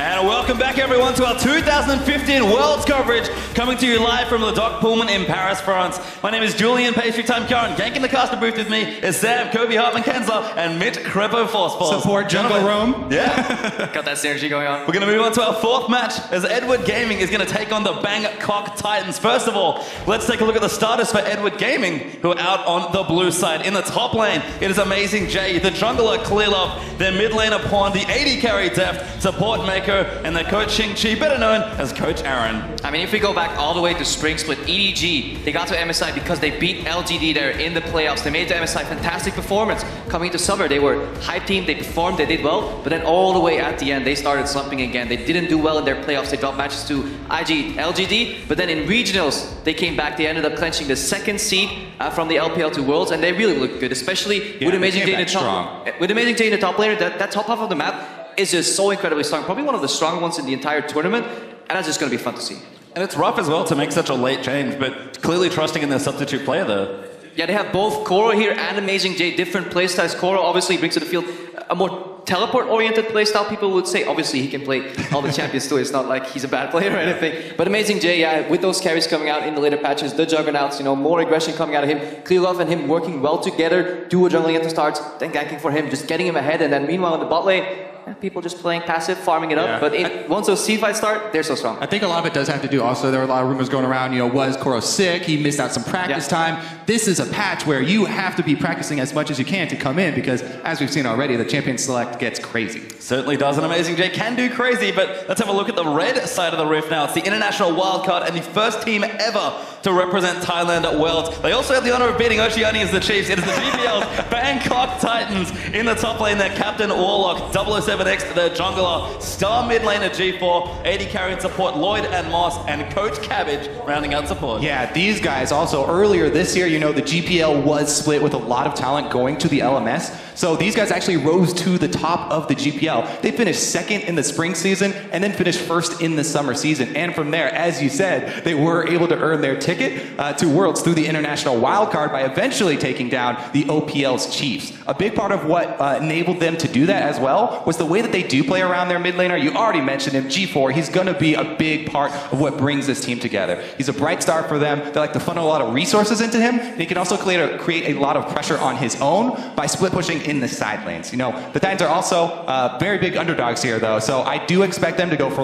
And welcome back everyone to our 2015 Worlds coverage, coming to you live from the Doc Pullman in Paris, France. My name is Julian Pastry Time Curran. Ganking the caster booth with me is Sam, Kobe Hartman Kensler, and Mitch Crepo Forcepals. Support Jungle Rome. Yeah. Got that synergy going on. We're going to move on to our fourth match as Edward Gaming is going to take on the Bangkok Titans. First of all, let's take a look at the starters for Edward Gaming, who are out on the blue side. In the top lane, it is Amazing J, the jungler Clearlove, their mid laner Pawn, the AD carry Deft, support Mako, and their coach Xing Chi, better known as Coach Aaron. I mean, if we go back all the way to Spring Split, EDG, they got to MSI because they beat LGD there in the playoffs. They made the MSI fantastic performance. Coming into Summer, they were hype team, they performed, they did well, but then all the way at the end, they started slumping again. They didn't do well in their playoffs. They dropped matches to IG, LGD, but then in regionals, they came back. They ended up clinching the second seed from the LPL to Worlds, and they really looked good, especially with Amazing J in the top. With Amazing J in the top laner, that top half of the map is just so incredibly strong. Probably one of the strong ones in the entire tournament, and that's just going to be fun to see. And it's rough as well to make such a late change, but clearly trusting in their substitute player there. Yeah, they have both Koro here and Amazing J, different playstyles. Koro obviously brings to the field a more teleport-oriented playstyle, people would say. Obviously, he can play all the champions too. It's not like he's a bad player or anything. But Amazing J, yeah, with those carries coming out in the later patches, the Juggernauts, you know, more aggression coming out of him. Clearlove and him working well together, duo jungling at the starts, then ganking for him, just getting him ahead. And then meanwhile in the bot lane, people just playing passive, farming it up. But once those seed fights start, they're so strong. I think a lot of it does have to do also, there were a lot of rumors going around, you know, was Koro sick? He missed out some practice time. This is a patch where you have to be practicing as much as you can to come in because, as we've seen already, the champion select gets crazy. Certainly does, and Amazing J can do crazy, but let's have a look at the red side of the rift now. It's the international wildcard and the first team ever to represent Thailand at Worlds. They also have the honor of beating Oceania as the Chiefs. It is the GPL's Bangkok Titans in the top lane. Their captain Warlock, 007X, their jungler, star mid laner G4, AD carry and support Lloyd and Moss, and Coach Cabbage rounding out support. Yeah, these guys also, earlier this year, you know, the GPL was split with a lot of talent going to the LMS. So these guys actually rose to the top of the GPL. They finished second in the spring season and then finished first in the summer season. And from there, as you said, they were able to earn their ticket to Worlds through the international wildcard by eventually taking down the OPL's Chiefs. A big part of what enabled them to do that as well was the way that they do play around their mid laner. You already mentioned him, G4. He's going to be a big part of what brings this team together. He's a bright star for them. They like to funnel a lot of resources into him. And he can also create a lot of pressure on his own by split pushing in the side lanes. You know, the Titans are also very big underdogs here, though. So I do expect them to go for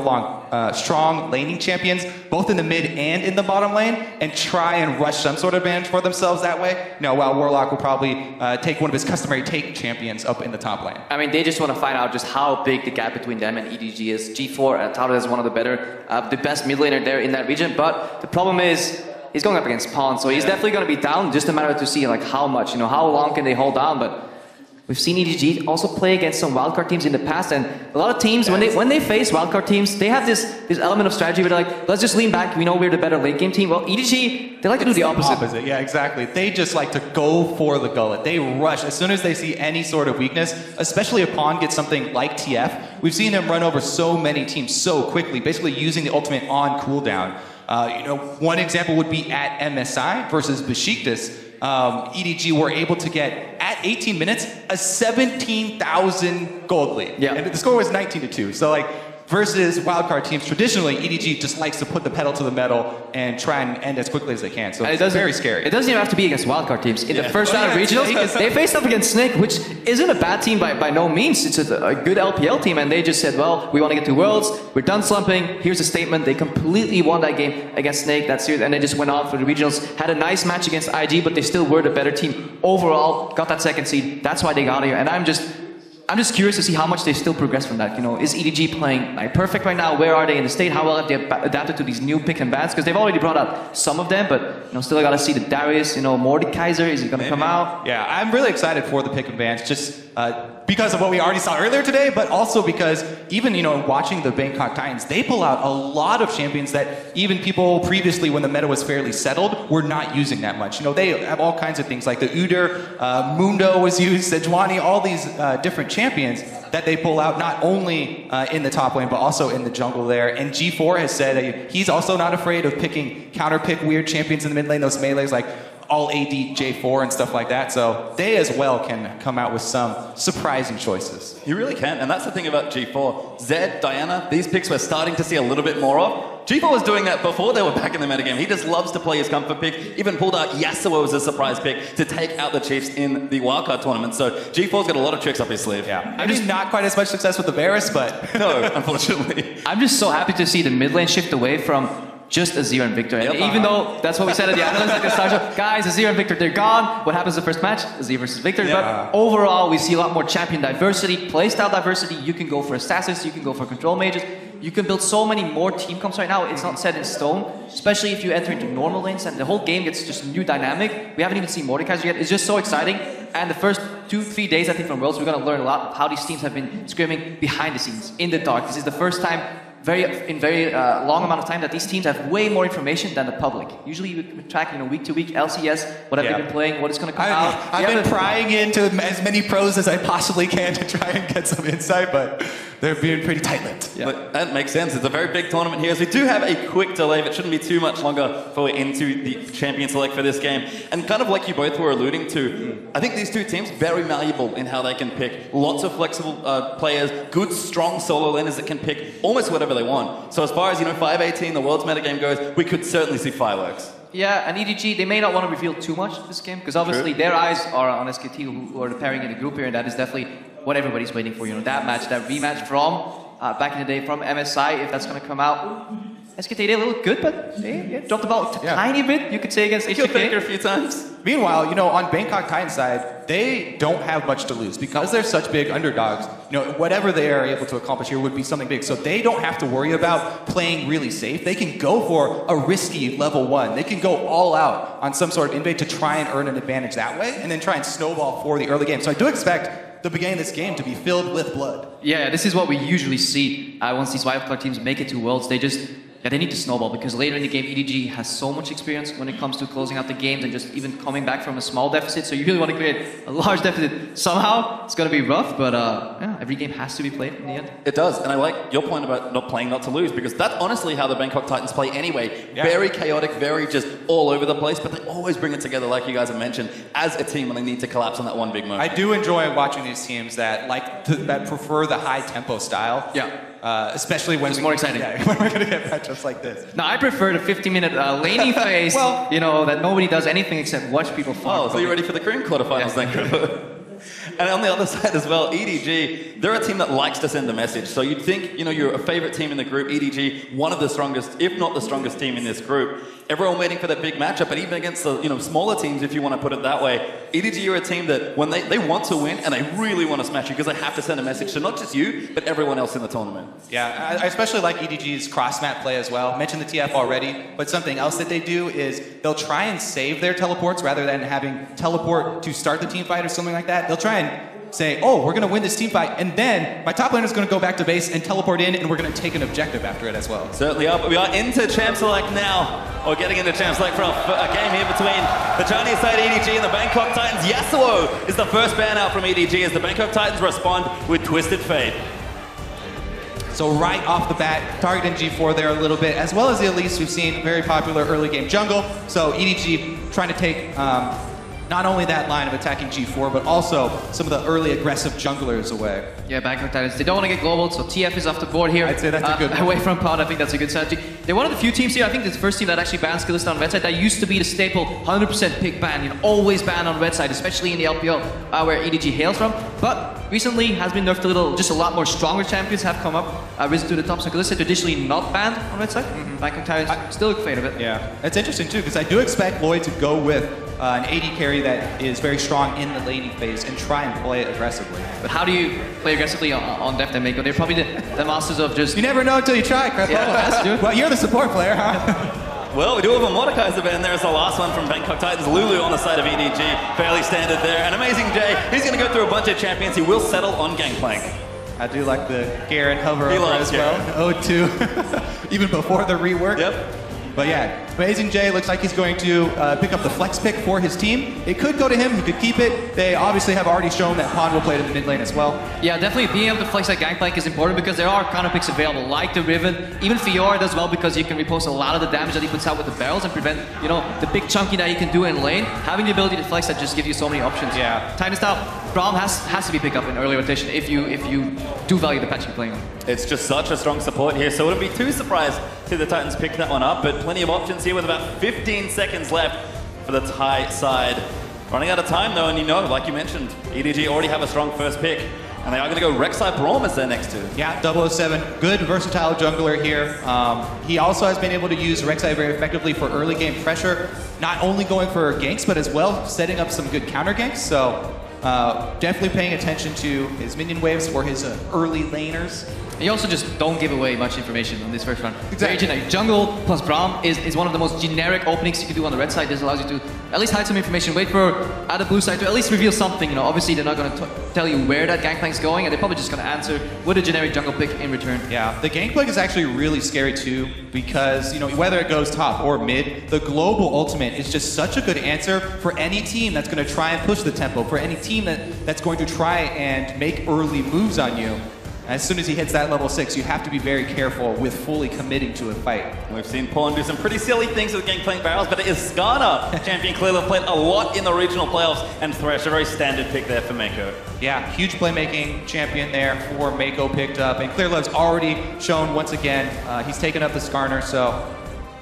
strong laning champions, both in the mid and in the bottom lane, and try and rush some sort of advantage for themselves that way. You know, while Warlock will probably take one of his customary take champions up in the top lane. I mean, they just want to find out just how big the gap between them and EDG is. G4 touted as one of the best mid laner there in that region, but the problem is he's going up against Pawn, so he's definitely going to be down. Just a matter to see like how much, you know, how long can they hold down. But we've seen EDG also play against some wildcard teams in the past, and a lot of teams, when they face wildcard teams, they have this element of strategy where they're like, let's just lean back, we know we're the better late game team. Well, EDG, they like to do the opposite. Yeah, exactly. They just like to go for the gullet. They rush as soon as they see any sort of weakness, especially if Pawn gets something like TF. We've seen him run over so many teams so quickly, basically using the ultimate on cooldown. You know, one example would be at MSI versus Besiktas. EDG were able to get, at 18 minutes, a 17,000 gold lead. Yeah. And the score was 19-2. So, like, versus wildcard teams, traditionally, EDG just likes to put the pedal to the metal and try and end as quickly as they can. So it's very scary. It doesn't even have to be against wildcard teams. In the first round of regionals, they faced up against Snake, which isn't a bad team by no means. It's a good LPL team, and they just said, well, we want to get to Worlds, we're done slumping, here's a statement. They completely won that game against Snake that series, and they just went out for the regionals, had a nice match against IG, but they still were the better team overall, got that second seed. That's why they got here, and I'm just curious to see how much they still progress from that. You know, is EDG playing like perfect right now? Where are they in the state? How well have they adapted to these new pick and bans? Because they've already brought out some of them, but you know, still I gotta see the Darius, you know, Mordekaiser, is he gonna come out? Yeah, I'm really excited for the pick and bans, just because of what we already saw earlier today, but also because even, you know, watching the Bangkok Titans, they pull out a lot of champions that even people previously, when the meta was fairly settled, were not using that much. You know, they have all kinds of things like the Udyr, Mundo was used, Sejuani, all these different champions that they pull out not only in the top lane, but also in the jungle there. And G4 has said that he's also not afraid of picking counter-pick weird champions in the mid lane, those melees like all AD J4 and stuff like that. So they as well can come out with some surprising choices. You really can, and that's the thing about G4. Zed, Diana, these picks we're starting to see a little bit more of. G4 was doing that before they were back in the metagame. He just loves to play his comfort pick. Even pulled out Yasuo as a surprise pick to take out the Chiefs in the wildcard tournament. So G4's got a lot of tricks up his sleeve. Yeah, I mean, not quite as much success with the Varus, but no, unfortunately. I'm just so happy to see the mid lane shift away from just Azir and Victor. And even though that's what we said at the analyst at the start show, guys, Azir and Victor, they're gone. What happens the first match? Azir versus Victor. Yeah. But overall, we see a lot more champion diversity, playstyle diversity. You can go for assassins, you can go for control mages. You can build so many more team comps right now. It's not set in stone, especially if you enter into normal lanes and the whole game gets just a new dynamic. We haven't even seen Mordekaiser yet. It's just so exciting. And the first 2-3 days, I think, from Worlds, we're going to learn a lot of how these teams have been scrimming behind the scenes, in the dark. This is the first time in very long amount of time that these teams have way more information than the public. Usually you track, week to week, LCS, what have they been playing, what is going to come out. I've been prying into as many pros as I possibly can to try and get some insight, but they're being pretty tight-lipped. Yeah. But that makes sense. It's a very big tournament here. So we do have a quick delay, but it shouldn't be too much longer before we're into the champion select for this game. And kind of like you both were alluding to, I think these two teams very malleable in how they can pick. Lots of flexible players, good, strong solo laners that can pick almost whatever they want. So as far as 518, the world's metagame goes, we could certainly see fireworks. Yeah, and EDG, they may not want to reveal too much this game, because obviously their eyes are on SKT, who are the pairing in the group here, and that is definitely what everybody's waiting for. That match, that rematch from back in the day from MSI, if that's going to come out. SKT, they look good, but they dropped the ball a tiny bit, you could say, against HBK. Faker a few times. Meanwhile, on Bangkok Titan's side, they don't have much to lose. Because they're such big underdogs, whatever they are able to accomplish here would be something big. So they don't have to worry about playing really safe. They can go for a risky level 1. They can go all out on some sort of invade to try and earn an advantage that way, and then try and snowball for the early game. So I do expect the beginning of this game to be filled with blood. Yeah, this is what we usually see once these wildcard teams make it to Worlds. They need to snowball, because later in the game, EDG has so much experience when it comes to closing out the games and just even coming back from a small deficit. So you really want to create a large deficit somehow. It's going to be rough, but every game has to be played in the end. It does, and I like your point about not playing not to lose, because that's honestly how the Bangkok Titans play anyway. Yeah. Very chaotic, very just all over the place, but they always bring it together, like you guys have mentioned, as a team when they need to collapse on that one big moment. I do enjoy watching these teams that that prefer the high tempo style. Yeah. Especially when it's more exciting. Yeah, when we're going to get matchups like this. No, I prefer the 50-minute laning phase, that nobody does anything except watch people farm. Oh, so you're ready for the Korean quarterfinals then? And on the other side as well, EDG, they're a team that likes to send a message. So you'd think, you're a favorite team in the group, EDG, one of the strongest, if not the strongest team in this group. Everyone waiting for that big matchup, but even against the smaller teams, if you want to put it that way, EDG are a team that when they want to win and they really want to smash you, because they have to send a message to not just you, but everyone else in the tournament. Yeah, I especially like EDG's cross-map play as well. I mentioned the TF already, but something else that they do is they'll try and save their teleports rather than having teleport to start the team fight or something like that. They'll try and say, oh, we're going to win this team fight, and then my top laner is going to go back to base and teleport in, and we're going to take an objective after it as well. Certainly are, but we are into Champ Select now, or getting into Champ Select for a game here between the Chinese side EDG and the Bangkok Titans. Yasuo is the first ban out from EDG as the Bangkok Titans respond with Twisted Fate. So right off the bat, targeting G4 there a little bit, as well as the Elise we've seen, very popular early game jungle. So EDG trying to take not only that line of attacking G4, but also some of the early aggressive junglers away. Yeah, Bangkok Titans, they don't want to get global, so TF is off the board here. I'd say that's a good one. Away from Pod, I think that's a good strategy. They're one of the few teams here, I think it's the first team that actually bans Skillista on red side. That used to be the staple 100% pick ban, always ban on red side, especially in the LPL where EDG hails from. But recently has been nerfed a little, just a lot more stronger champions have come up, risen to the top. So Skillista traditionally not banned on red side. Bangkok Titans still a fan of it. Yeah, it's interesting too, because I do expect Lloyd to go with an AD carry that is very strong in the laning phase and try and play it aggressively. But how do you play aggressively on Deft and Mako? They're probably the masters of just... You never know until you try, Creflo. Yeah, well, you're the support player, huh? Well, we do have a Mordekaiser ban there as the last one from Bangkok Titans. Lulu on the side of EDG, fairly standard there. And Amazing Jay, he's going to go through a bunch of champions. He will settle on Gangplank. I do like the Garen hover over as well. O2, even before the rework. Yep. But yeah, Amazing J looks like he's going to pick up the flex pick for his team. It could go to him, he could keep it. They obviously have already shown that Pond will play it in the mid lane as well. Yeah, definitely being able to flex that Gangplank is important because there are counter picks available, like the Riven. Even Fiora does well because you can repost a lot of the damage that he puts out with the barrels and prevent, you know, the big chunky that you can do in lane. Having the ability to flex that just gives you so many options. Yeah. Titan style, Braum has to be picked up in early rotation if you do value the patch you're playing on. It's just such a strong support here, so wouldn't be too surprised to the Titans pick that one up, but plenty of options here with about 15 seconds left for the Thai side. Running out of time though, and you know, like you mentioned, EDG already have a strong first pick, and they are going to go Rek'Sai Braum as their next two. Yeah, 007, good versatile jungler here. He also has been able to use Rek'Sai very effectively for early game pressure, not only going for ganks, but as well setting up some good counter ganks, so definitely paying attention to his minion waves for his early laners. You also just don't give away much information on this first run. Exactly. Very generic. Jungle plus Braum is one of the most generic openings you can do on the red side. This allows you to at least hide some information, wait for the blue side to at least reveal something. You know, obviously they're not going to tell you where that Gangplank's going, and they're probably just going to answer with a generic jungle pick in return. Yeah, the Gangplank is actually really scary too because, you know, whether it goes top or mid, the global ultimate is just such a good answer for any team that's going to try and push the tempo, for any team that's going to try and make early moves on you. As soon as he hits that level 6, you have to be very careful with fully committing to a fight. We've seen Pawn do some pretty silly things with Gangplank barrels, but it is Skarner. Champion clearly played a lot in the regional playoffs, and Thresh, a very standard pick there for Mako. Yeah, huge playmaking champion there for Mako picked up, and Clearlove's already shown once again he's taken up the Skarner, so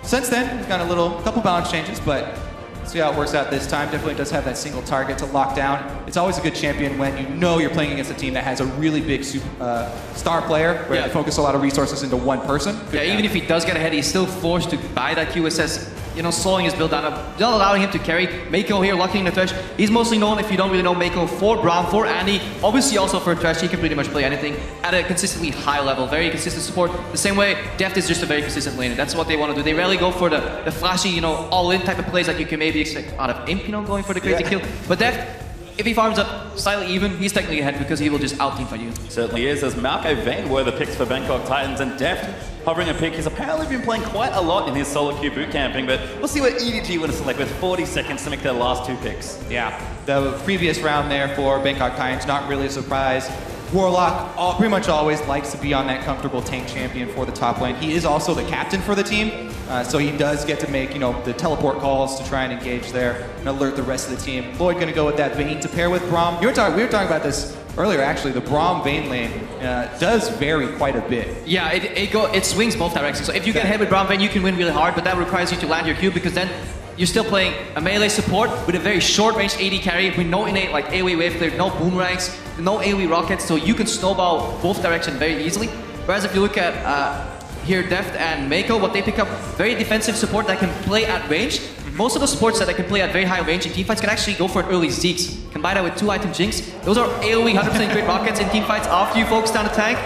since then he's got a couple balance changes, but see how it works out this time. Definitely does have that single target to lock down. It's always a good champion when you know you're playing against a team that has a really big star player where they focus a lot of resources into one person. Yeah, even if he does get ahead, he's still forced to buy that QSS, you know, slowing his build down, not allowing him to carry. Mako here locking in the Thresh. He's mostly known, if you don't really know, Mako for Braum, for Andy, obviously also for Thresh. He can pretty much play anything at a consistently high level, very consistent support. The same way, Deft is just a very consistent laner. That's what they want to do. They rarely go for the flashy, you know, all-in type of plays that you can maybe expect out of Imp, you know, going for the crazy kill. But Deft, if he farms up slightly even, he's technically ahead because he will just out-teamfight you. Certainly is, as Malco Vayne were the picks for Bangkok Titans, and Deft hovering a pick. He's apparently been playing quite a lot in his solo queue boot camping, but we'll see what EDG would select with 40 seconds to make their last two picks. Yeah, the previous round there for Bangkok Titans, not really a surprise. Warlock pretty much always likes to be on that comfortable tank champion for the top lane. He is also the captain for the team, so he does get to make, you know, the teleport calls to try and engage there and alert the rest of the team. Lloyd going to go with that Vayne to pair with Braum. We were talking about this earlier, actually. The Braum Vayne lane does vary quite a bit. Yeah, it swings both directions. So if you get ahead with Braum Vayne, you can win really hard, but that requires you to land your Q because then you're still playing a melee support with a very short-range AD carry with no innate like AoE wave clear, no boomerangs, no AoE rockets, so you can snowball both directions very easily. Whereas if you look at here Deft and Mako, what they pick up, very defensive support that can play at range. Most of the supports that can play at very high range in teamfights can actually go for an early Zeeks. Combine that with 2-item Jinx. Those are AoE 100% crit rockets in teamfights after you focus down the tank.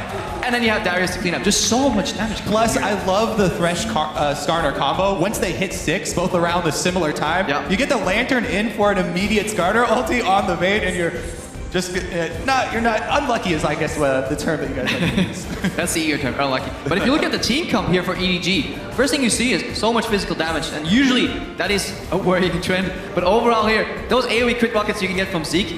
And then you have Darius to clean up. Just so much damage. Plus, I love the Thresh Skarner combo. Once they hit 6, both around a similar time, you get the Lantern in for an immediate Skarner ulti on the Vayne, and you're just you're not unlucky is I guess the term that you guys like to use. That's the ear term, unlucky. But if you look at the team comp here for EDG, first thing you see is so much physical damage, and usually that is a worrying trend. But overall here, those AoE crit rockets you can get from Zeeks,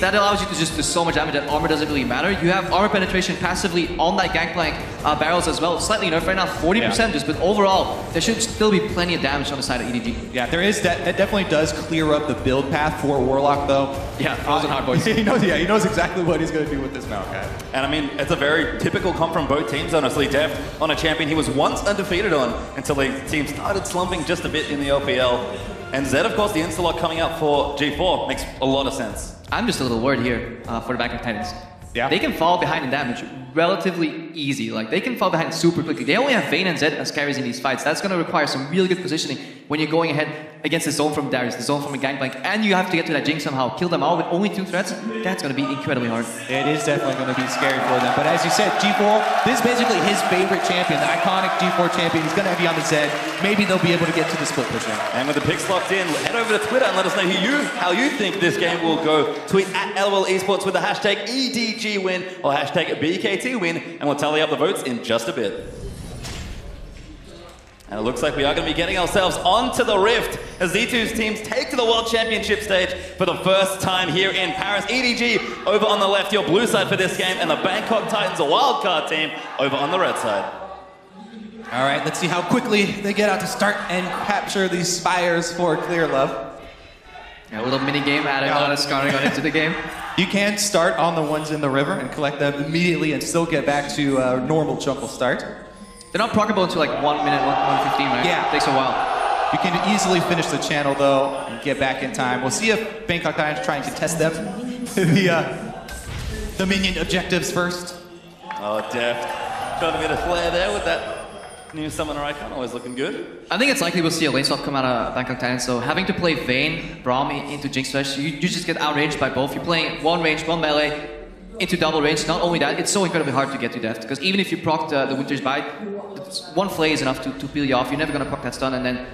that allows you to just do so much damage that armor doesn't really matter. You have armor penetration passively on that Gangplank barrels as well. Slightly nerfed right now, 40% just, but overall, there should still be plenty of damage on the side of EDG. Yeah, there is that definitely does clear up the build path for Warlock though. Yeah, frozen hard boys. he knows exactly what he's going to do with this Maokai. And I mean, it's a very typical comp from both teams, honestly. Deft on a champion he was once undefeated on until the team started slumping just a bit in the LPL. And Zed, of course, the insta-lock coming out for G4 makes a lot of sense. I'm just a little worried here for the Bangkok Titans. Yeah. They can fall behind in damage relatively easy. Like, they can fall behind super quickly. They only have Vayne and Zed as carries in these fights. That's going to require some really good positioning when you're going ahead against the zone from Darius, the zone from a Gangplank, and you have to get to that Jinx somehow, kill them all with only 2 threats. That's going to be incredibly hard. It is definitely going to be scary for them. But as you said, G4, this is basically his favorite champion, the iconic G4 champion. He's going to be on the Zed. Maybe they'll be able to get to the split pushing. And with the picks locked in, head over to Twitter and let us know how you think this game will go. Tweet at LOL Esports with the hashtag EDGWin or hashtag BKT win, and we'll tally up the votes in just a bit. And it looks like we are going to be getting ourselves onto the Rift as Z2's teams take to the World Championship stage for the first time here in Paris. EDG over on the left, your blue side for this game, and the Bangkok Titans, a wildcard team, over on the red side. All right, let's see how quickly they get out to start and capture these spires for Clear Love. Yeah, a little mini game, adding a lot of scarring on into the game. You can start on the ones in the river and collect them immediately and still get back to a normal jungle start. They're not proccable until like 1 minute, 1:15, right? Yeah. Takes a while. You can easily finish the channel though and get back in time. We'll see if Bangkok Titans try and contest them. the minion objectives first. Oh, Deft. Trying to get a flare there with that new summoner icon, always looking good. I think it's likely we'll see a lane swap come out of Bangkok Titans, so having to play Vayne, Braum into Jinx Flash, you just get outranged by both. You're playing one range, one melee, into double range. Not only that, it's so incredibly hard to get to Deft, because even if you proc the Winter's Bite, one flay is enough to peel you off. You're never going to proc that stun, and then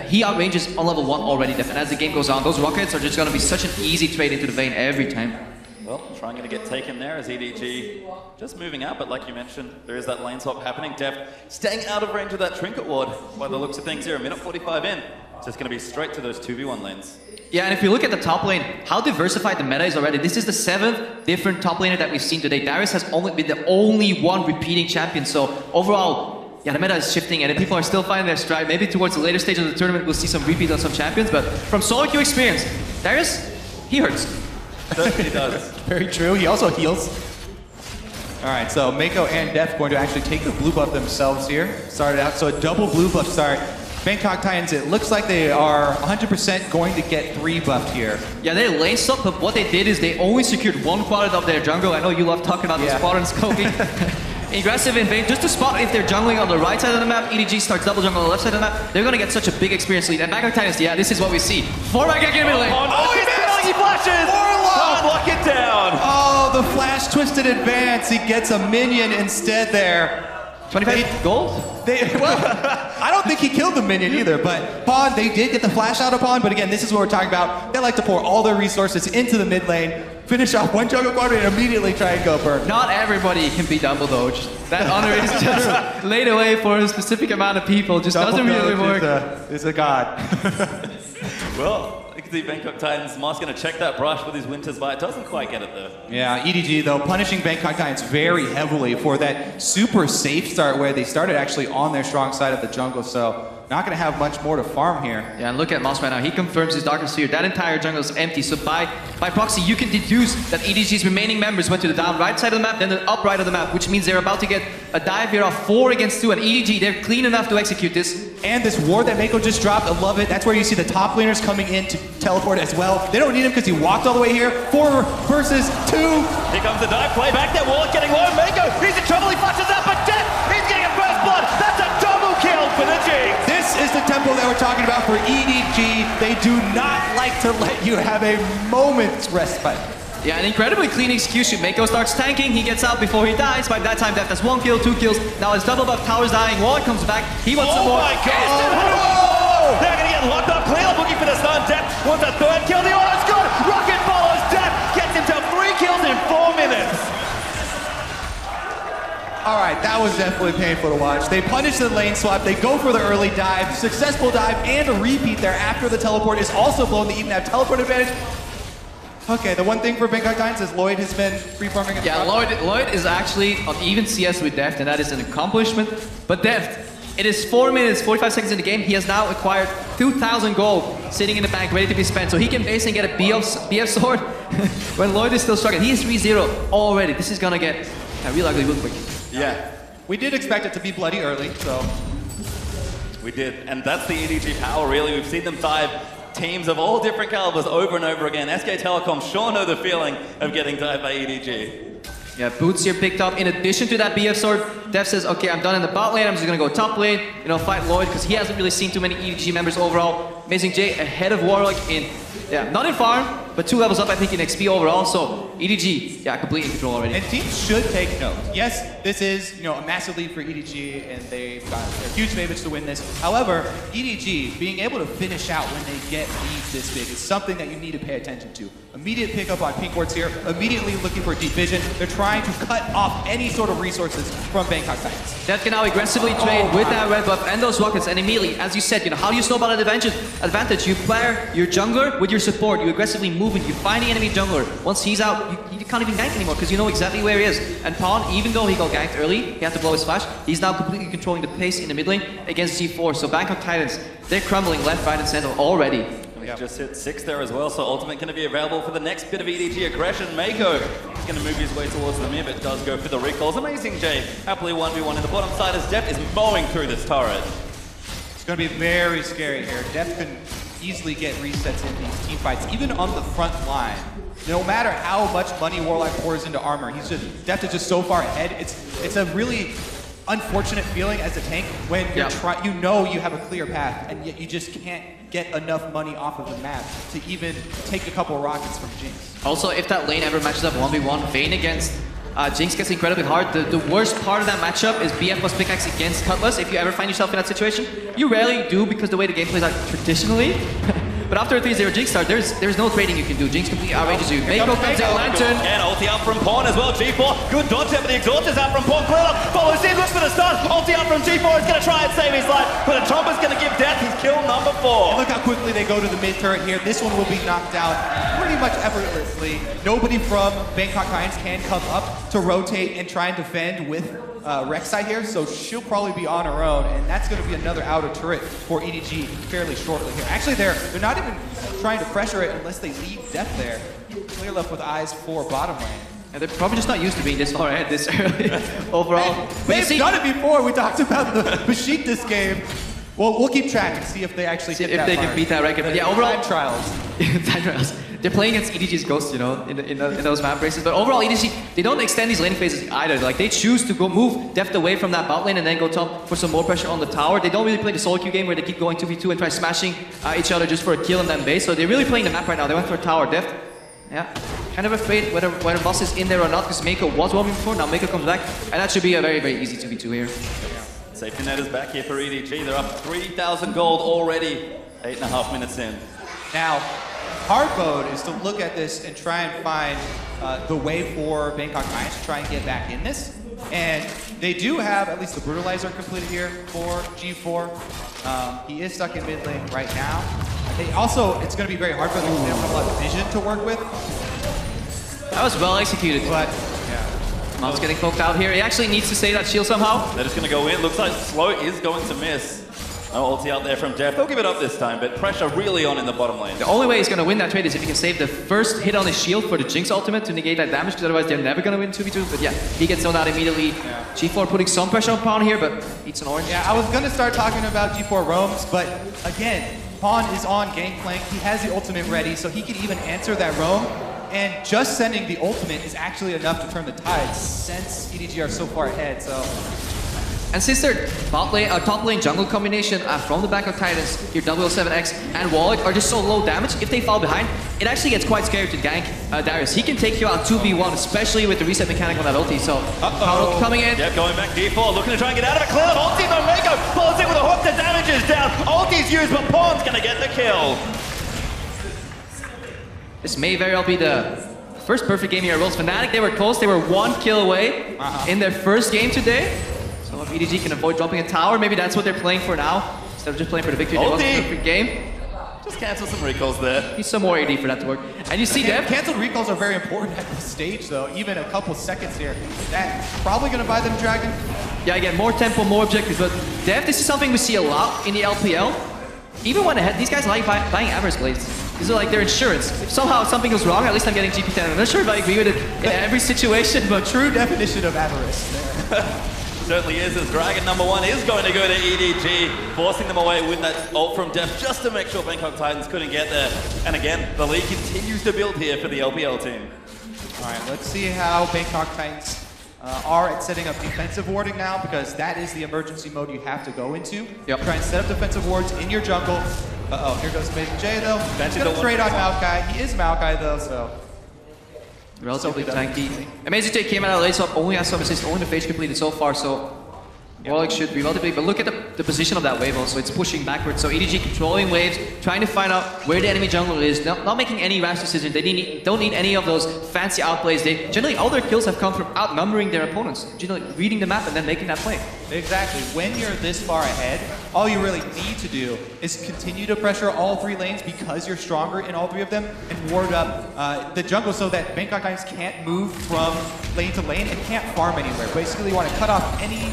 he outranges on level 1 already, Deft, and as the game goes on, those rockets are just going to be such an easy trade into the Vayne every time. Well, trying to get taken there as EDG just moving out, but like you mentioned, there is that lane swap happening. Deft staying out of range of that Trinket Ward by the looks of things here. A minute 45 in, it's just going to be straight to those 2v1 lanes. Yeah, and if you look at the top lane, how diversified the meta is already. This is the 7th different top laner that we've seen today. Darius has only been the only one repeating champion, so overall, yeah, the meta is shifting and people are still finding their stride. Maybe towards the later stage of the tournament, we'll see some repeats on some champions, but from solo queue experience, Darius, he hurts. He does. Very true. He also heals. All right, so Mako and Deft going to actually take the blue buff themselves here. Started out, so a double blue buff start. Bangkok Titans, it looks like they are 100% going to get 3 buffed here. Yeah, they lane swapped, but what they did is they only secured 1 quadrant of their jungle. I know you love talking about those quadrants, Kobe. Aggressive in Vayne, just to spot if they're jungling on the right side of the map, EDG starts double jungle on the left side of the map, they're going to get such a big experience lead. And Bangkok Titans, yeah, this is what we see. 4 back in middle lane. Oh, he missed! He flashes! Can't lock it down! Oh, the flash twisted advance. He gets a minion instead there. 25 gold? Well, I don't think he killed the minion either, but Pawn, they did get the flash out of Pawn, but again, this is what we're talking about. They like to pour all their resources into the mid lane, finish off one jungle quadrant, and immediately try and go burn. Not everybody can be Dumbledore. That honor is just laid away for a specific amount of people. Just doesn't really work. Is a god. Well, you can see Bangkok Titans, Moss going to check that brush with his Winter's Bite. Doesn't quite get it though. Yeah, EDG though, punishing Bangkok Titans very heavily for that super safe start where they started actually on their strong side of the jungle, so not going to have much more to farm here. Yeah, and look at Moss right now. He confirms his Darkness Sphere. That entire jungle is empty, so by proxy, you can deduce that EDG's remaining members went to the down right side of the map, then the up right of the map, which means they're about to get a dive here off 4 against 2, and EDG, they're clean enough to execute this. And this ward that Mako just dropped, I love it. That's where you see the top laners coming in to teleport as well. They don't need him because he walked all the way here. 4 versus 2. Here comes the dive play back there. Warlock getting low. Mako, he's in trouble. He flashes out, but Death, he's getting a first blood. That's a double kill for the Jinx. This is the tempo that we're talking about for EDG. They do not like to let you have a moment's respite. Yeah, an incredibly clean execution. Mako starts tanking, he gets out before he dies. By that time, Death has 1 kill, 2 kills. Now his double buff tower's dying. Warlock comes back. He wants some more. Oh my god! They're gonna get locked up. Clear looking for the stun. Death wants a 3rd kill. The auto's good. Rocket follows Death. Gets himself 3 kills in 4 minutes. All right, that was definitely painful to watch. They punish the lane swap. They go for the early dive. Successful dive and a repeat there after the teleport is also blown. They even have teleport advantage. Okay, the one thing for Bangkok Titans is Lloyd has been free-farming. Yeah, Lloyd is actually on even CS with Deft, and that is an accomplishment. But Deft, it is 4 minutes, 45 seconds in the game. He has now acquired 2,000 gold sitting in the bank, ready to be spent. So he can basically get a BF sword when Lloyd is still struggling. He is 3-0 already. This is going to get real ugly real quick. Yeah. We did expect it to be bloody early, so. We did, and that's the EDG power, really. We've seen them dive teams of all different calibers over and over again. SK Telecom sure know the feeling of getting dived by EDG. Yeah, Boots here picked up. In addition to that BF sword, Dev says, okay, I'm done in the bot lane. I'm just going to go top lane, fight Lloyd, because he hasn't really seen too many EDG members overall. Amazing J ahead of Warlock in, not in farm, but 2 levels up, I think, in XP overall. So EDG, completely in control already. And teams should take note. Yes, this is, a massive lead for EDG, and they're huge favorites to win this. However, EDG being able to finish out when they get leads this big is something that you need to pay attention to. Immediate pickup on pink wards here, immediately looking for deep vision. They're trying to cut off any sort of resources from Bangkok Titans. Deft can now aggressively trade with that red buff and those rockets, and immediately, as you said, how do you snowball an advantage? You pair your jungler with your support, you aggressively move it, you find the enemy jungler. Once he's out, you can't even gank anymore because you know exactly where he is. And Pawn, even though he got ganked early, he had to blow his flash, he's now completely controlling the pace in the mid lane against G4. So Bangkok Titans, they're crumbling left, right, and center already. Just hit 6 there as well, so ultimate going to be available for the next bit of EDG aggression. Mako is going to move his way towards the mid, but does go for the recalls. Amazing Jay, happily 1v1 in the bottom side as Deft is mowing through this turret. It's going to be very scary here. Deft can easily get resets in these team fights, even on the front line. No matter how much money Warlock pours into armor, Deft is just so far ahead. It's a really unfortunate feeling as a tank when you know you have a clear path, and yet you just can't get enough money off of the map to even take a couple rockets from Jinx. Also, if that lane ever matches up 1v1, Vayne against Jinx gets incredibly hard. The worst part of that matchup is BF plus pickaxe against Cutlass. If you ever find yourself in that situation, you rarely do because the way the game plays out traditionally. But after a 3-0 Jinx start, there's no trading you can do. Jinx completely outrages you. Mako comes in, Lantern. And ulti out from Pawn as well. G4, good dodge there, but the exhaust is out from Pawn. Clearlock follows in, looks for the stun. Ulti out from G4 is going to try and save his life, but a Chomper's going to give Death his kill number 4. And look how quickly they go to the mid turret here. This one will be knocked out pretty much effortlessly. Nobody from Bangkok Titans can come up to rotate and try and defend with Rek'Sai here, so she'll probably be on her own, and that's going to be another outer turret for EDG fairly shortly here. Actually, they're not even trying to pressure it unless they leave Death there. Clear left with eyes for bottom lane. And they're probably just not used to being this far ahead this early overall. They've done it before. We talked about the Basheet this game. Well, we'll keep track and see if they actually get that if they far. can beat that record. But yeah, overall time trials. time trials. They're playing against EDG's Ghost, in those map races. But overall, EDG, they don't extend these laning phases either. Like, they choose to go move Deft away from that bot lane and then go top for some more pressure on the tower. They don't really play the solo queue game where they keep going 2v2 and try smashing each other just for a kill and then base. So they're really playing the map right now. They went for a tower. Deft, kind of afraid whether boss is in there or not because Mako was roaming before. Now Mako comes back, and that should be a very, very easy 2v2 here. Safety net is back here for EDG. They're up 3,000 gold already, 8.5 minutes in. Now, hard mode is to look at this and try and find the way for Bangkok Titans to try and get back in this. And they do have at least the Brutalizer completed here for G4. He is stuck in mid lane right now. They also, it's going to be very hard for them to have a lot of vision to work with. That was well executed. But, Mom's getting poked out here. He actually needs to save that shield somehow. They're just going to go in. Looks like Slow is going to miss. No ulti out there from Jeff. They'll give it up this time, but pressure really on in the bottom lane. The only way he's going to win that trade is if he can save the first hit on his shield for the Jinx ultimate to negate that damage, because otherwise they're never going to win 2v2. But yeah, he gets zoned out immediately. G4 putting some pressure on Pawn here, but eats an orange. Yeah, I was going to start talking about G4 roams, but again, Pawn is on Gangplank. He has the ultimate ready, so he can even answer that roam. And just sending the ultimate is actually enough to turn the tides since EDG are so far ahead. So. And since their top lane jungle combination from the Bangkok Titans, your 007X and Warlock are just so low damage, if they fall behind, it actually gets quite scary to gank Darius. He can take you out 2v1, especially with the reset mechanic on that ulti. So, coming in. Yep, going back D4, looking to try and get out of it. Clear ulti, but Mako follows it with a hook. The damage is down. Ulti's used, but Pawn's going to get the kill. This may very well be the first perfect game here at Worlds. Fnatic, they were close. They were 1 kill away in their first game today. So if EDG can avoid dropping a tower, maybe that's what they're playing for now. Instead of just playing for the victory, they want a perfect game. Just cancel some recalls there. Need some more AD for that to work. And you see Dev. Canceled recalls are very important at this stage, though. Even a couple seconds here. That's probably going to buy them Dragon. Yeah, again, more tempo, more objectives. But Dev, this is something we see a lot in the LPL. Even when ahead, these guys like buying Avarice Blades. These are like their insurance. If somehow something goes wrong, at least I'm getting GP10. I'm not sure if I agree with it in every situation, but true definition of avarice. Certainly is, as Dragon number 1 is going to go to EDG, forcing them away with that ult from Def just to make sure Bangkok Titans couldn't get there. And again, the league continues to build here for the LPL team. All right, let's see how Bangkok Titans are at setting up defensive warding now, because that is the emergency mode you have to go into. Yep. Try and set up defensive wards in your jungle. Uh-oh, here goes Amazing Jay, though. He's going to trade on Maokai. He is Maokai, though, so... Relatively tanky. Amazing Jay came out of late, so only has some assists, only the phase completed so far, so Warlock should be multiple, but look at the position of that wave also. It's pushing backwards. So EDG controlling waves, trying to find out where the enemy jungle is, not making any rash decisions. They don't need any of those fancy outplays. They generally all their kills have come from outnumbering their opponents, generally reading the map and then making that play. Exactly. When you're this far ahead, all you really need to do is continue to pressure all 3 lanes because you're stronger in all 3 of them and ward up the jungle so that Bangkok Times can't move from lane to lane and can't farm anywhere. Basically, you want to cut off any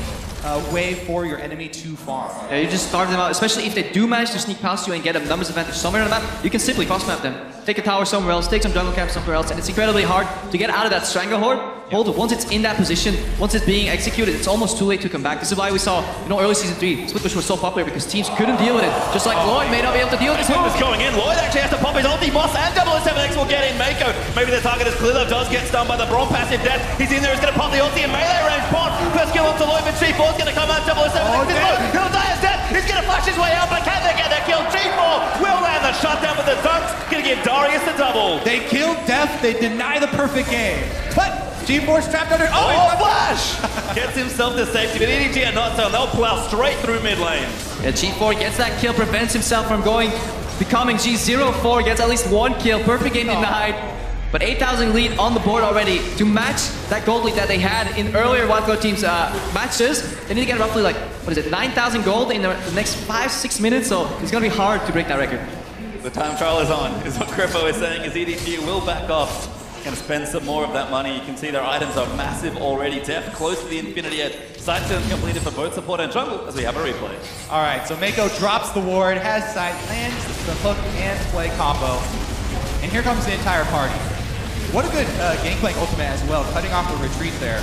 way for your enemy to farm. Yeah, you just starve them out, especially if they do manage to sneak past you and get a numbers advantage somewhere on the map, you can simply cross-map them. Take a tower somewhere else, take some jungle camp somewhere else, and it's incredibly hard to get out of that stranglehold. Once it's in that position, once it's being executed, it's almost too late to come back. This is why we saw, early season 3, split push was so popular because teams couldn't deal with it. Just like Lloyd may not be able to deal with this move. Is going in. Lloyd actually has to pop his ulti. Boss and 007X will get in. Mako. Maybe the target is clear. Does get stunned by the Brawl passive death. He's in there. He's going to pop the ulti in melee range. Pawn. First kill onto Lloyd, but G4's going to come out. 007X is low. He'll die as death. He's going to flash his way out, but can they get that kill? G4 will land the shutdown with the dunks. Going to give Darius the double. They killed Def. They deny the perfect game. But G4's trapped under. Oh, flash! Gets himself to safety, but EDG are not so. They'll plow straight through mid lane. Yeah, G4 gets that kill, prevents himself from becoming G04, gets at least 1 kill. Perfect game denied. But 8,000 lead on the board already. To match that gold lead that they had in earlier Wildcard teams matches, they need to get roughly 9,000 gold in the next 5-6 minutes, so it's going to be hard to break that record. The time trial is on, is what Crefo is saying, as EDG will back off. Going to spend some more of that money. You can see their items are massive already. Def close to the infinity yet. Side turn completed for both support and jungle as we have a replay. All right, so Mako drops the ward, has sight, lands the hook and play combo. And here comes the entire party. What a good game playing ultimate as well, cutting off the retreat there.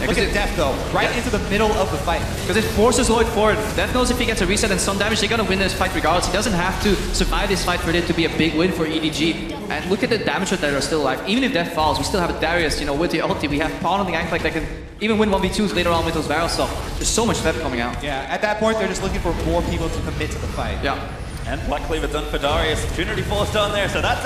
Look at Def though, right into the middle of the fight. Because it forces Lloyd forward. Def knows if he gets a reset and some damage, they're gonna win this fight regardless. He doesn't have to survive this fight for it to be a big win for EDG. And look at the damage that are still alive. Even if Def falls, we still have a Darius, with the ulti. We have Pawn on the Gangplank that can even win 1v2s later on with those barrels. So there's so much Def coming out. Yeah, at that point, they're just looking for more people to commit to the fight. Yeah. And Black Cleaver done for Darius. Trinity Force done there, so that's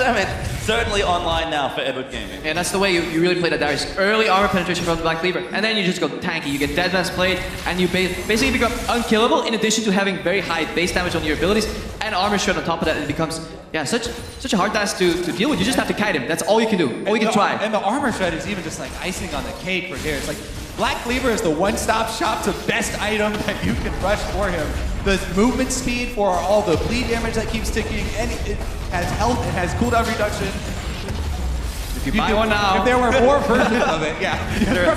certainly online now for Edward Gaming. And that's the way you really play that Darius. Early armor penetration from the Black Cleaver, and then you just go tanky. You get Deadman's Blade, and you basically become unkillable in addition to having very high base damage on your abilities, and armor shred on top of that. It becomes, such a hard task to deal with. You just have to kite him. That's all you can do. All you can try. And the armor shred is even just like icing on the cake right here. It's like Black Cleaver is the one-stop shop to best item that you can rush for him. The movement speed for all the bleed damage that keeps ticking, and it has health, it has cooldown reduction. If you buy one now. If there were more versions of it, yeah.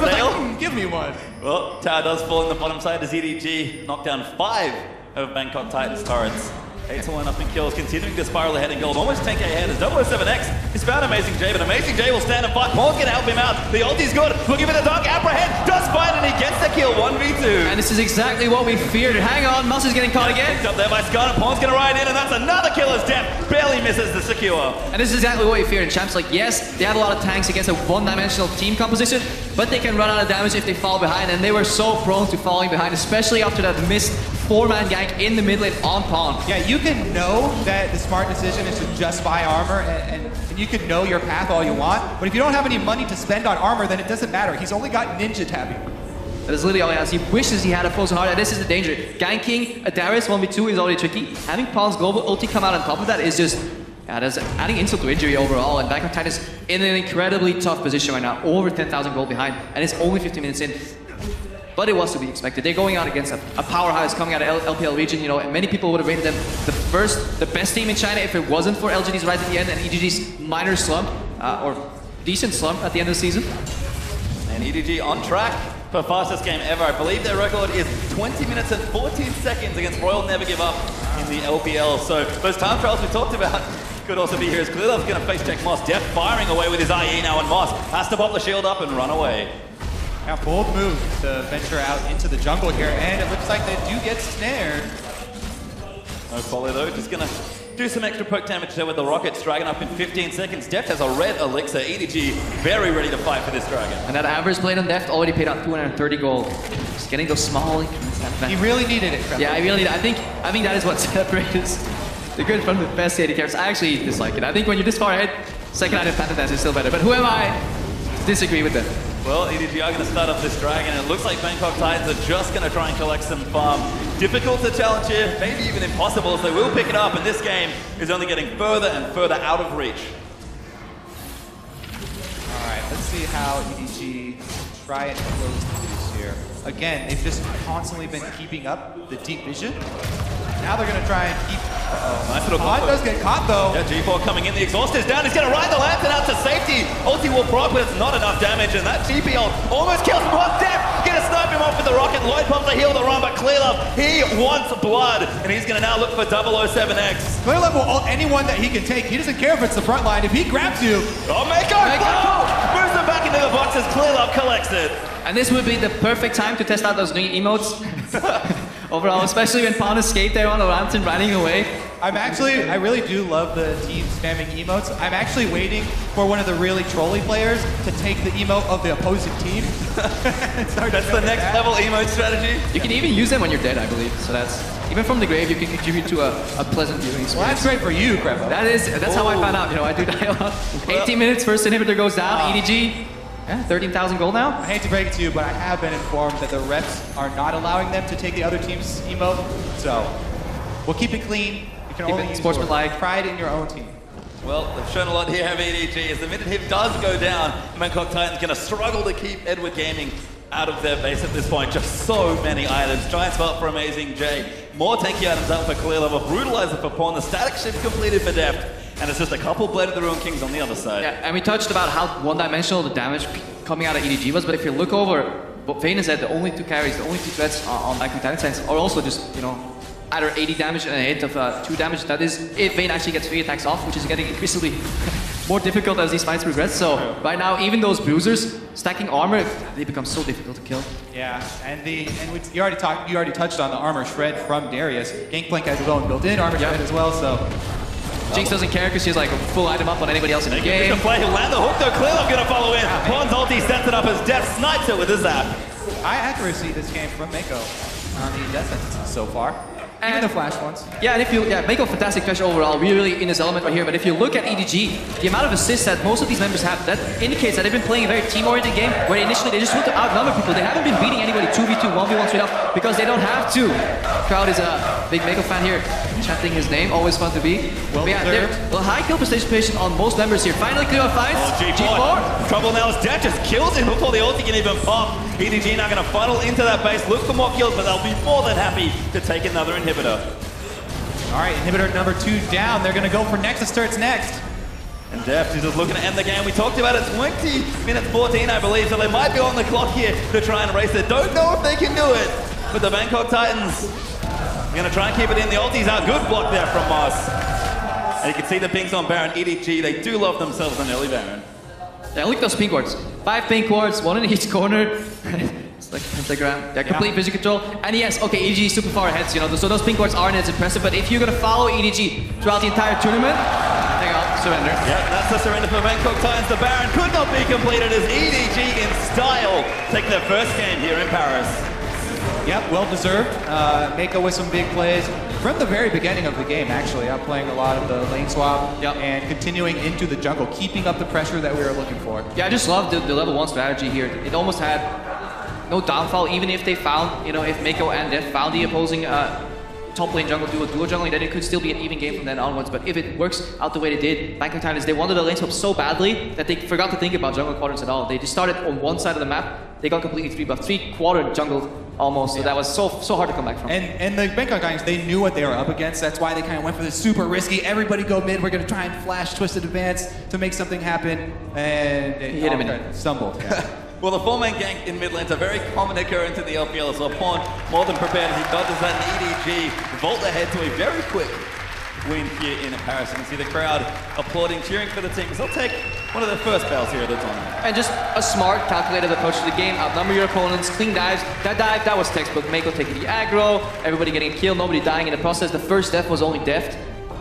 Like, give me one. Well, tower does fall in the bottom side as EDG knocked down 5 of Bangkok Titans turrets. 8-1 up in kills, continuing to spiral ahead in gold. Almost 10k ahead as 007X has found Amazing J, but Amazing J will stand and fight. Paul's gonna help him out. The ulti's good. Looking for the dog. Apprehend does find and he gets the kill. 1v2. And this is exactly what we feared. Hang on, Mus is getting caught again. Picked up there by Scarlet. Paul's gonna ride in, and that's another kill as Death barely misses the secure. And this is exactly what we feared. And Champs yes, they have a lot of tanks against a one-dimensional team composition, but they can run out of damage if they fall behind, and they were so prone to falling behind, especially after that missed 4-man gank in the mid lane on Pawn. Yeah, you can know that the smart decision is to just buy armor, and you can know your path all you want, but if you don't have any money to spend on armor, then it doesn't matter. He's only got Ninja tapping. That is literally all he has. He wishes he had a Frozen Heart, and this is the danger. Ganking a Darius 1v2 is already tricky. Having Pawn's global ulti come out on top of that is just, that's adding insult to injury overall, and Bangkok Titans is in an incredibly tough position right now, over 10,000 gold behind, and it's only 15 minutes in. But it was to be expected. They're going out against a powerhouse coming out of LPL region, and many people would have rated them the best team in China if it wasn't for LGD's rise at the end and EDG's minor slump, or decent slump at the end of the season. And EDG on track for fastest game ever. I believe their record is 20 minutes and 14 seconds against Royal Never Give Up in the LPL. So those time trials we talked about could also be here as Clearlove's going to face check Moss. Death firing away with his IE now, and Moss has to pop the shield up and run away. Now, bold move to venture out into the jungle here, and it looks like they do get snared. No follow though, just gonna do some extra poke damage there with the rockets. Dragon up in 15 seconds. Deft has a red elixir. EDG very ready to fight for this dragon. And that average blade on Deft already paid out 230 gold. Just getting those small increments. He really needed it. Yeah, I really did. I think that is what separates the good from the best AD carries. I actually dislike it. I think when you're this far ahead, second item Phantom Dance is still better. But who am I to disagree with that? Well, EDG are going to start up this dragon, and it looks like Bangkok Titans are just going to try and collect some farm. Difficult to challenge here, maybe even impossible, so they will pick it up, and this game is only getting further and further out of reach. Alright, let's see how EDG try and close the loose here. Again, they've just constantly been keeping up the deep vision. Now they're going to try and keep... Nice little Pod does get caught though. Yeah, G4 coming in, the exhaust is down, he's going to ride the lantern out to safety. Ulti will proc, but it's not enough damage, and that GP ult almost kills him on death. Gonna snipe him off with the rocket, Lloyd pumps to heal the run, but Clearlove, he wants blood, and he's going to now look for 007X. Clearlove will ult anyone that he can take. He doesn't care if it's the front line. If he grabs you... Oh, Mako! Moves them back into the box as Clearlove collects it. And this would be the perfect time to test out those new emotes. Overall, especially when Pawn escaped there on the lantern running away. I really do love the team spamming emotes. I'm actually waiting for one of the really trolly players to take the emote of the opposing team. That's the next level emote strategy. You can even use them when you're dead, I believe. So that's, even from the grave, you can contribute to a pleasant viewing experience. Well, that's great for you, Krevo. That's how I found out. You know, I do die a lot. 18 minutes, first inhibitor goes down, EDG. Yeah, 13,000 gold now. I hate to break it to you, but I have been informed that the refs are not allowing them to take the other team's emote. So we'll keep it clean. You can only use sportsmanlike. pride in your own team. Well, they've shown a lot here, have EDG. As the minute hit does go down, Bangkok Titans going to struggle to keep Edward Gaming out of their base at this point. Just so many items. Giant Spot for Amazing J. More tanky items out for Clearlove. A Brutalizer for Pawn. The static shift completed for Deft. And it's just a couple Blade of the Ruined Kings on the other side. Yeah, and we touched about how one-dimensional the damage coming out of EDG was, but if you look over, what Vayne said, the only two carries, the only two threats on Bangkok Titans are also just, you know, either 80 damage and a hit of 2 damage. That is, if Vayne actually gets 3 attacks off, which is getting increasingly more difficult as these fights progress. So right now, even those bruisers stacking armor, they become so difficult to kill. Yeah, you already touched on the armor shred from Darius. Gangplank has his own built-in armor shred as well, so. Jinx doesn't care because she's like a full item up on anybody else in the game. Play, he'll land the hook though, Clearlove gonna follow in. Pawn's ulti sets it up as Death snipes it with his zap. High accuracy this game from Mako on the death sentences so far. Even the flash ones. Yeah, and if you, Mako fantastic flash overall, really in his element right here, but if you look at EDG, the amount of assists that most of these members have, that indicates that they've been playing a very team-oriented game, where initially they just want to outnumber people. They haven't been beating anybody 2v2, 1v1 straight up, because they don't have to. Crowd is a big Mako fan here, chanting his name, always fun to be. Well, well, high kill participation on most members here. Finally clear on fights. G4. Trouble now as Death just kills him before the ulti can even pop. EDG now going to funnel into that base, look for more kills, but they'll be more than happy to take another inhibitor. All right, inhibitor number 2 down. They're going to go for Nexus starts next. And Deft is just looking to end the game. We talked about it, 20 minutes 14, I believe, so they might be on the clock here to try and race it. Don't know if they can do it, but the Bangkok Titans are going to try and keep it in. The ulti's out. Good block there from Moss. And you can see the pings on Baron. EDG, they do love themselves an early Baron. Yeah, look at those pink wards. 5 pink wards, 1 in each corner. It's like a pentagram. Yeah, complete vision control. And yes, okay, EDG is super far ahead, you know, so those pink wards aren't as impressive, but if you're gonna follow EDG throughout the entire tournament, hang on, surrender. Yeah, that's the surrender for Bangkok Titans. The Baron could not be completed as EDG in style take their first game here in Paris. Yep, well deserved. Mako with some big plays from the very beginning of the game, actually. I'm playing a lot of the lane swap and continuing into the jungle, keeping up the pressure that we were looking for. Yeah, I just love the level 1 strategy here. It almost had no downfall, even if they found, you know, if Mako and Def found the opposing top lane jungle duo jungling, then it could still be an even game from then onwards. But if it works out the way they did, Bangkok Titans, they wanted the lane swap so badly that they forgot to think about jungle quadrants at all. They just started on one side of the map, they got completely 3-buff, 3-quarter jungled almost, so that was so hard to come back from. And the Bangkok Titans, they knew what they were up against. That's why they kind of went for this super risky, everybody go mid, we're going to try and flash Twisted Advance to make something happen, and it hit him in. Stumbled. Yeah. Well, the 4-man gank in mid lane's a very common occurrence in the LPL as well. Pawn more than prepared as he dodges that, and EDG vault ahead to a very quick win here in Paris. You can see the crowd applauding, cheering for the team as they'll take one of their first battles here at the tournament. And just a smart, calculated approach to the game. Outnumber your opponents, clean dives. That dive, that was textbook. Mako taking the aggro, everybody getting killed, nobody dying in the process. The first death was only Deft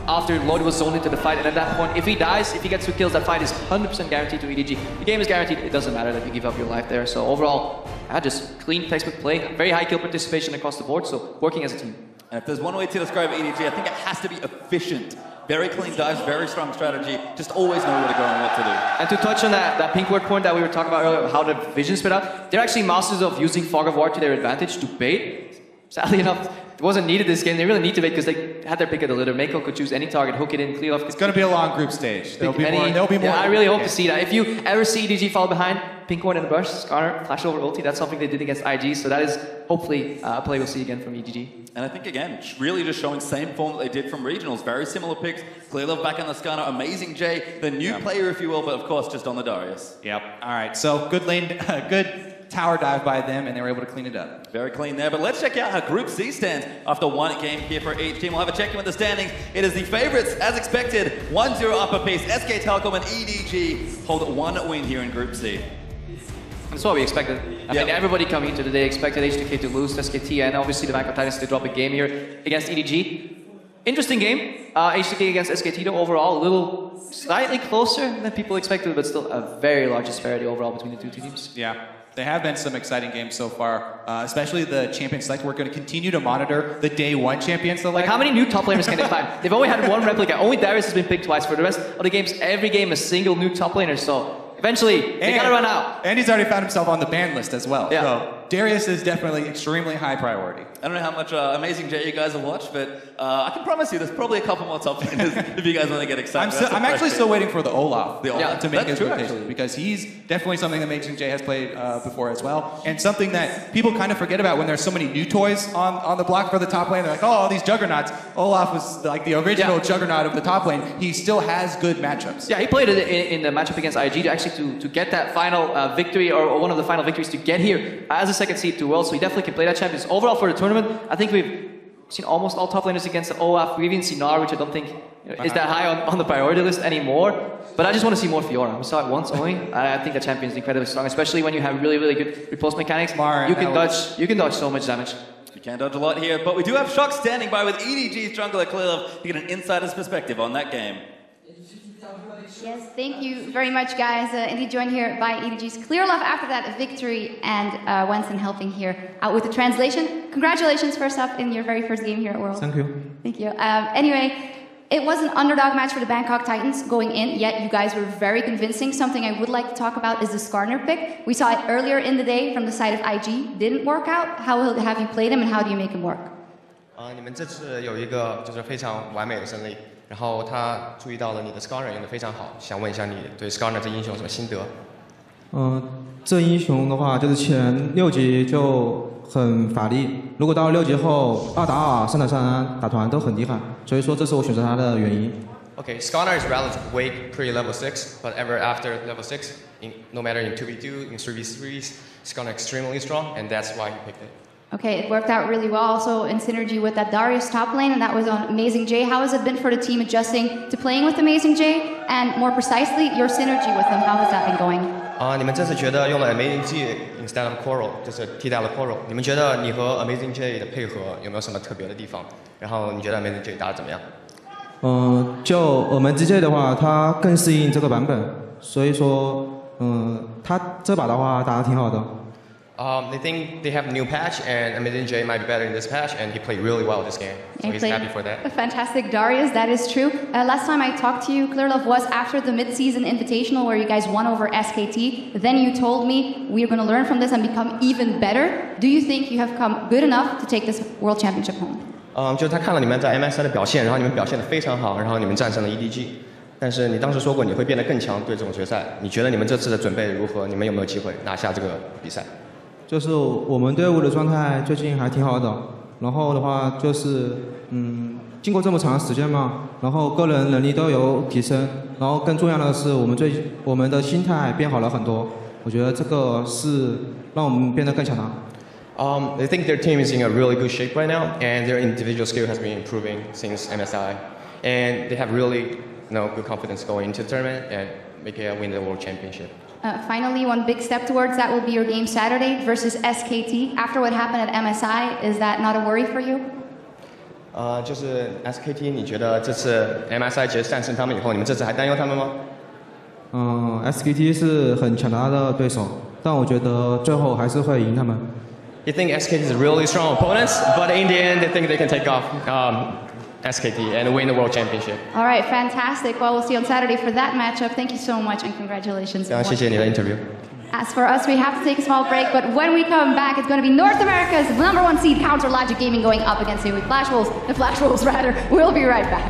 after Lloyd was zoned into the fight, and at that point, if he dies, if he gets 2 kills, that fight is 100% guaranteed to EDG. The game is guaranteed, it doesn't matter that you give up your life there. So overall, just clean textbook play, very high kill participation across the board, so working as a team. And if there's one way to describe EDG, I think it has to be efficient Very clean dives, very strong strategy. Just always know where to go and what to do. And to touch on that pink ward point that we were talking about earlier, how the vision spread out, they're actually masters of using Fog of War to their advantage to bait. Sadly enough, it wasn't needed this game. They really need to bait because they had their pick of the litter. Mako could choose any target, hook it in, clear off. It's going to be a long group stage. There'll be more. Yeah, I really hope to see that. If you ever see EDG fall behind, pink ward in the burst, Skarner, flash over ulti, that's something they did against IG. So that is hopefully a play we'll see again from EDG. And I think, again, really just showing same form that they did from regionals. Very similar picks. Clear Love back on the Skarner. Amazing J, the new player, if you will, but of course, just on the Darius. Yep. All right. So good lane, good tower dive by them, and they were able to clean it up. Very clean there. But let's check out how Group C stands after one game here for each team. We'll have a check-in with the standings. It is the favorites, as expected. 1-0 upper piece. SK Telecom and EDG hold one win here in Group C. That's what we expected. I mean, everybody coming into the day expected H2K to lose to SKT, and obviously the Bangkok Titans to drop a game here against EDG. Interesting game. H2K against SKT though, overall a little slightly closer than people expected, but still a very large disparity overall between the two teams. Yeah. There have been some exciting games so far, especially the champion select. We're going to continue to monitor the day one champion select. Like, how many new top laners can they find? They've only had one replica. Only Darius has been picked twice. For the rest of the games, every game a single new top laner. So eventually, they gotta run out. And he's already found himself on the ban list as well. Yeah. So Darius is definitely extremely high priority. I don't know how much Amazing J you guys have watched, but I can promise you there's probably a couple more top laners if you guys want to get excited. I'm actually still waiting for the Olaf to make his rotation, actually. because he's definitely something that Amazing J has played before as well, and something that people kind of forget about when there's so many new toys on the block for the top lane. They're like, oh, all these juggernauts. Olaf was like the original juggernaut of the top lane. He still has good matchups. Yeah, he played it in the matchup against IG to get that final victory, or one of the final victories to get here as a second seed to Worlds. So he definitely can play that champion. Overall for the tournament, I think we've seen almost all top laners against the Olaf. We've even seen Nar, which I don't think is that high on the priority list anymore. But I just want to see more Fiora. We saw it once only. I think the champion is incredibly strong, especially when you have really, really good repulse mechanics. You can dodge so much damage. You can't dodge a lot here, but we do have Shock standing by with EDG's jungler Clear Love to get an insider's perspective on that game. Yes, thank you very much, guys. Indeed, joined here by EDG's Clear Love after that victory, and Wenson helping here out with the translation. Congratulations, first up, in your very first game here at Worlds. Thank you. Thank you. Anyway, it was an underdog match for the Bangkok Titans going in, yet you guys were very convincing. Something I would like to talk about is the Skarner pick. We saw it earlier in the day from the side of IG. Didn't work out. How have you played him, and how do you make him work? 你们这次有一个就是非常完美的胜利，然后他注意到了你的 Skarner 用的非常好，想问一下你对 Skarner 这英雄有什么心得？这英雄的话，就是前6级就很法力，如果到了6级后2打2、3打3打团都很厉害，所以说这是我选择他的原因。Okay, Skarner is relative weak pre-level 6, but ever after level 6, no matter in 2v2, in 3v3s, Skarner extremely strong, and that's why he picked it. Okay, it worked out really well also in synergy with that Darius top lane, and that was on Amazing J. How has it been for the team adjusting to playing with Amazing J, and more precisely, your synergy with him? How has that been going? 你们这次觉得用了 Amazing J instead of Coral， 就是替代了 Coral， 你们觉得你和 Amazing J 的配合有没有什么特别的地方？然后你觉得 Amazing J 打得怎么样？就我们 GJ 的话，他更适应这个版本，所以说，他这把的话打得挺好的。They think they have a new patch, and Amazing J might be better in this patch, and he played really well this game, so he's happy for that. A fantastic Darius, that is true. Last time I talked to you, Clear Love, was after the mid-season invitational where you guys won over SKT. Then you told me we're going to learn from this and become even better. Do you think you have come good enough to take this World Championship home? 就是他看了你们在 MSI 的表现，然后你们表现得非常好，然后你们战胜了 EDG。但是你当时说过你会变得更强，对这种决赛，你觉得你们这次的准备如何？你们有没有机会拿下这个比赛？就是我们队伍的状态最近还挺好的，然后的话就是经过这么长时间嘛，然后个人能力都有提升，然后更重要的是我们的心态变好了很多，我觉得这个是让我们变得更强大。They think their team is in a really good shape right now, and their individual skill has been improving since MSI, and they have really good confidence going into the tournament and win the World Championship. Finally, one big step towards that will be your game Saturday versus SKT. After what happened at MSI, is that not a worry for you? 就是 SKT， 你觉得这次 MSI 决战胜他们以后，你们这次还担忧他们吗？SKT 是很强大的对手，但我觉得最后还是会赢他们。You think SKT is really strong opponents, but in the end, they think they can take off SKT and win the World Championship. All right, fantastic. Well, we'll see you on Saturday for that matchup. Thank you so much and congratulations. 谢谢你的 interview. As for us, we have to take a small break, but when we come back, it's going to be North America's #1 seed Counter Logic Gaming going up against the Flash Wolves. We'll be right back.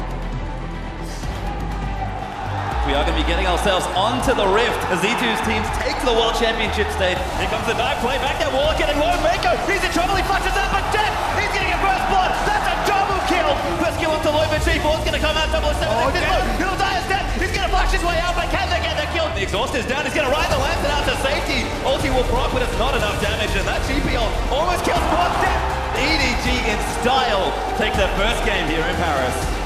We are going to be getting ourselves onto the Rift as Z2's teams take to the World Championship stage. Here comes the dive play, back there, Warlock getting low, Mako, he's in trouble, he flashes out, but dead! He's getting a first blood, that's a double kill! First kill onto low, but G4's going to come out, 007, he'll die as dead, he's going to flash his way out, but can they get the kill? The exhaust is down, he's going to ride the Lantern out to safety. Ulti will proc, but it's not enough damage, and that GPL almost kills Quad dead. EDG in style take their first game here in Paris.